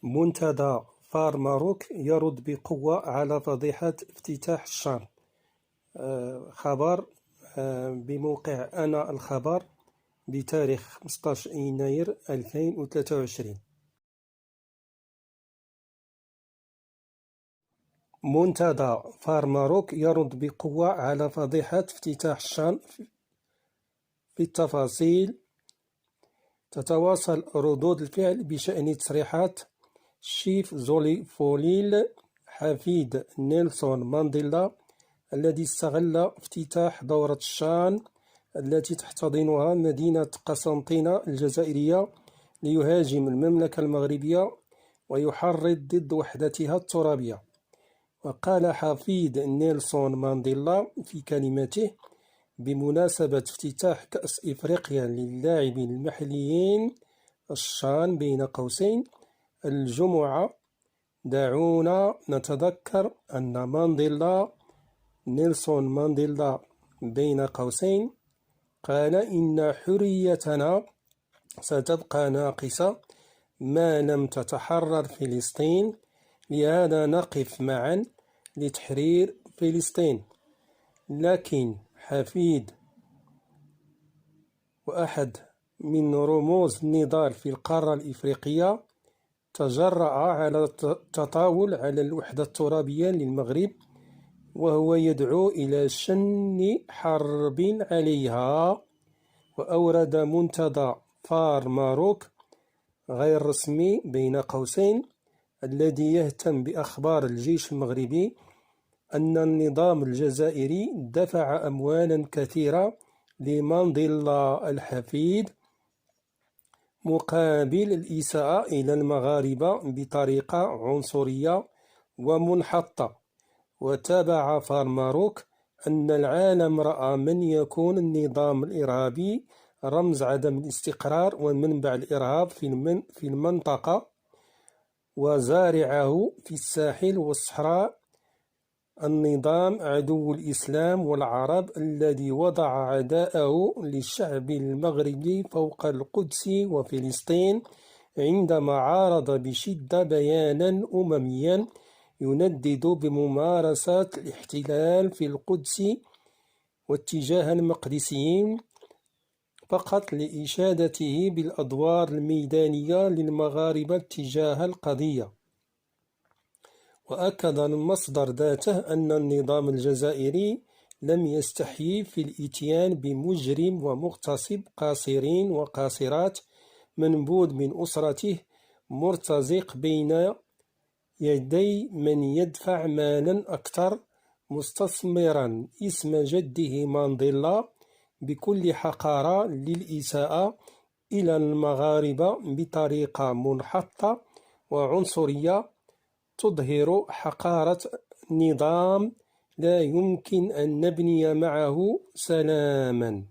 منتدى فارماروك يرد بقوة على فضيحة افتتاح الشام. خبر بموقع أنا الخبر بتاريخ 15 يناير 2023. منتدى فارماروك يرد بقوة على فضيحة افتتاح الشام. في التفاصيل، تتواصل ردود الفعل بشأن تصريحات شيف زوليفوليل حفيد نيلسون مانديلا، الذي استغل افتتاح دورة الشان التي تحتضنها مدينة قسنطينة الجزائرية ليهاجم المملكة المغربية ويحرض ضد وحدتها الترابية. وقال حفيد نيلسون مانديلا في كلمته بمناسبة افتتاح كأس إفريقيا للاعبين المحليين الشان بين قوسين الجمعة: دعونا نتذكر أن نيلسون مانديلا بين قوسين قال إن حريتنا ستبقى ناقصة ما لم تتحرر فلسطين، لهذا نقف معا لتحرير فلسطين. لكن حفيد وأحد من رموز النضال في القارة الإفريقية تجرأ على التطاول على الوحدة الترابية للمغرب، وهو يدعو إلى شن حرب عليها. وأورد منتدى فارماروك غير رسمي بين قوسين الذي يهتم بأخبار الجيش المغربي أن النظام الجزائري دفع أموالا كثيرة لمانديلا الحفيد مقابل الإساءة إلى المغاربة بطريقة عنصرية ومنحطة. وتابع فارماروك أن العالم رأى من يكون النظام الإرهابي رمز عدم الاستقرار ومنبع الإرهاب في المنطقة وزارعه في الساحل والصحراء. النظام عدو الإسلام والعرب الذي وضع عداءه للشعب المغربي فوق القدس وفلسطين عندما عارض بشدة بيانا أمميا يندد بممارسات الاحتلال في القدس واتجاه المقدسيين فقط لإشادته بالأدوار الميدانية للمغاربة تجاه القضية. وأكد المصدر ذاته أن النظام الجزائري لم يستحيي في الإتيان بمجرم ومغتصب قاصرين وقاصرات منبوذ من أسرته مرتزق بين يدي من يدفع مالا أكثر، مستثمرا اسم جده مانديلا بكل حقارة للإساءة إلى المغاربة بطريقة منحطة وعنصرية تظهر حقارة نظام لا يمكن أن نبني معه سلاما.